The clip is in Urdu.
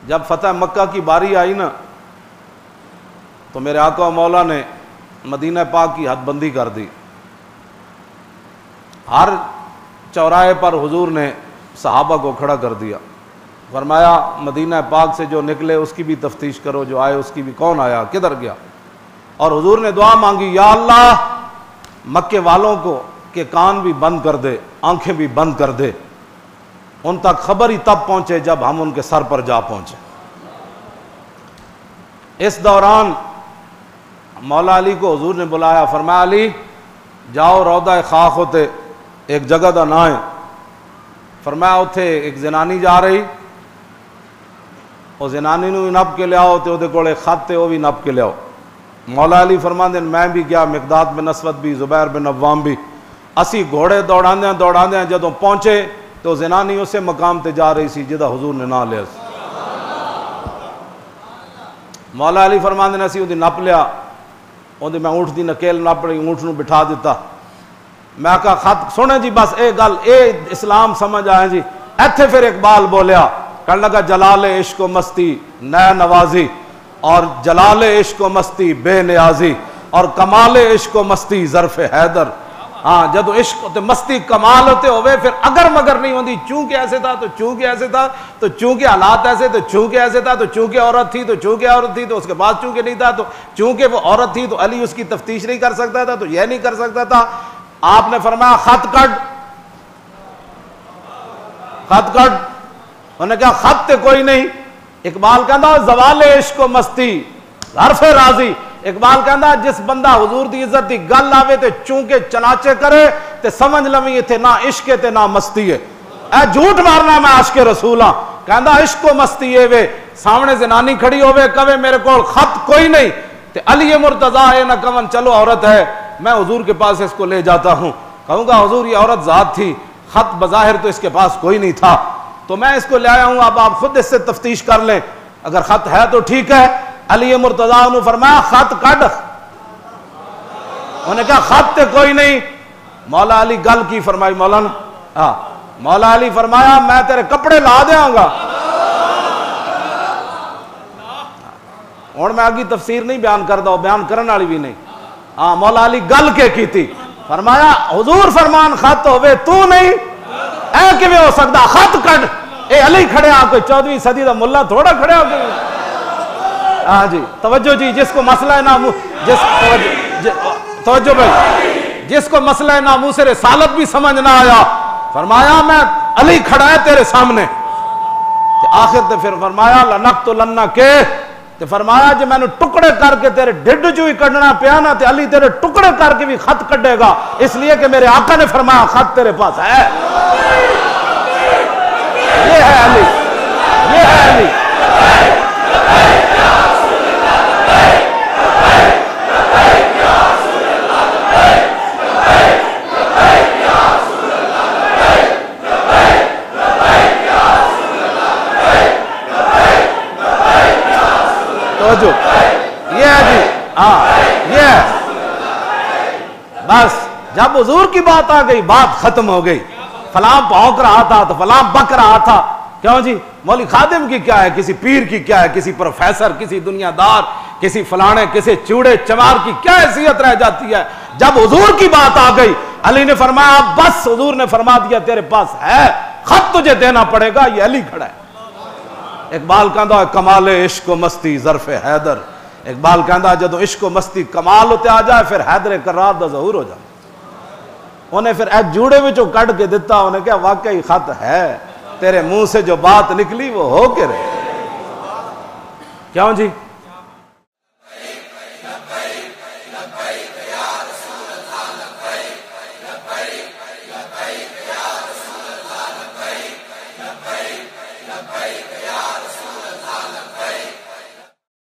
جب فتح مکہ کی باری آئی نا تو میرے آقا و مولا نے مدینہ پاک کی حد بندی کر دی. ہر چوراہے پر حضور نے صحابہ کو کھڑا کر دیا, فرمایا مدینہ پاک سے جو نکلے اس کی بھی تفتیش کرو, جو آئے اس کی بھی, کون آیا کدھر گیا. اور حضور نے دعا مانگی, یا اللہ مکے والوں کو کہ کان بھی بند کر دے, آنکھیں بھی بند کر دے, ان تک خبر ہی تب پہنچے جب ہم ان کے سر پر جا پہنچے. اس دوران مولا علی کو حضور نے بلایا, فرمایا علی جاؤ روضہ خاک ہوتے ایک جگہ دا نام ہے, فرمایا اتھے ایک زنانی جا رہی, وہ زنانی نو بھی نپ کے لیاؤ تے وہ کول خط تے وہ بھی نپ کے لیاؤ. مولا علی فرماندے میں بھی گیا, مقداد بن اسود بھی, زبیر بن عوام بھی, اسی گھوڑے دوڑاندے جدوں پہنچے تو زنانی اسے مقام تے جا رہی سی جدا حضور نے نہ لیا. مولا علی فرماندے نے اسی وہ نپ لیا, اودے میں اونٹ دی نکیل نپ رہی, اونٹ نو بٹھا دیتا. میں کہا خط سنے جی بس اے گل اے اسلام سمجھ آئے جی. ایتھے پھر اقبال بولیا, کہنے لگا جلال عشق و مستی نئے نوازی, اور جلال عشق و مستی بے نیازی, اور کمال عشق و مستی ظرف حیدر. ہاں جدو عشق ہوتے مستی کمال ہوتے ہوئے پھر اگر مگر نہیں ہوتی, چونکہ ایسے تھا تو چونکہ ایسے تھا تو چونکہ حالات ایسے تو چونکہ ایسے تھا تو چونکہ عورت تھی تو چونکہ عورت تھی تو اس کے بعد چونکہ نہیں تھا تو چونکہ وہ عورت تھی تو علی اس کی تفتیش نہیں کر سکتا تھا تو یہ نہیں کر سکتا تھا. آپ نے فرمایا خط کٹ, خط کٹ. انہوں نے کہا خط تے کوئی نہیں. اقبال کہندا زوال عشق و مستی حرف راضی. اقبال کہندا جس بندہ حضور دی عزت دی گل آوے تے چونکہ چناچے کرے تے سمجھ لویں ایتھے نہ عشق تے نہ مستی ہے. اے جھوٹ مارنا میں عاشق رسول ہاں. کہندا عشق و مستی اے وے سامنے زنانی کھڑی ہوے کہے میرے کول خط کوئی نہیں تے علی مرتضیٰ اے نہ کون چلو عورت ہے میں حضور کے پاس اس کو لے جاتا ہوں. کہوں گا حضور یہ عورت ذات تھی, خط بظاہر تو اس کے پاس کوئی نہیں تھا, تو میں اس کو لے آیا ہوں, اب آپ خود اس سے تفتیش کر لیں, اگر خط ہے تو ٹھیک ہے. علی مرتضیٰ نے فرمایا خط کڈ. انہوں نے کہا خط تے کوئی نہیں. مولا علی گل کی فرمائی مولانا, ہاں مولا علی فرمایا میں تیرے کپڑے لا دیاں گا. اور میں آگی تفسیر نہیں بیان کردا, بیان کرنے والی بھی نہیں. ہاں مولا علی گل کے کی تھی, فرمایا حضور فرمان خط ہوئے تو نہیں, اے کیویں ہو سکدا, خط کڈ. اے علی کھڑے آ کوئی 14ویں صدی دا ملا تھوڑا کھڑے آ کوئی. ہاں جی توجہ جی, جس کو مسئلہ توجہ بھائی, جس کو مسئلہ ناموس رسالت بھی سمجھ نہ آیا, فرمایا میں علی کھڑا ہے تیرے سامنے. آخر تے پھر فرمایا لنقتلن کے, تے فرمایا جی میں نے ٹکڑے کر کے تیرے ڈھڈ جو ہی کڈنا پیا نا تے علی تیرے ٹکڑے کر کے بھی خط کڈے گا, اس لیے کہ میرے آقا نے فرمایا خط تیرے پاس ہے. یہ ہے علی, یہ ہے علی. یہ ہے جی, ہاں یہ ہے. بس جب حضور کی بات آ گئی بات ختم ہو گئی. فلاں بھونک رہا تھا تو فلاں بک رہا تھا, کیوں جی مولوی خادم کی کیا ہے, کسی پیر کی کیا ہے, کسی پروفیسر, کسی دنیا دار, کسی فلانے, کسی چوڑے چمار کی کیا حیثیت رہ جاتی ہے. جب حضور کی بات آ گئی علی نے فرمایا بس, حضور نے فرما دیا تیرے پاس ہے, خط تجھے دینا پڑے گا, یہ علی کھڑا ہے. اقبال کہندا ہے کمال عشق و مستی ظرف حیدر. اقبال کہندا جدو عشق و مستی کمال ہوتے آ جائے پھر حیدر کرار دا ظہور ہو جائے. انہیں پھر ایک جوڑے وچوں کڈ کے دیتا, انہیں کہا واقعی خط ہے, تیرے منہ سے جو بات نکلی وہ ہو کے رہے. کیوں جی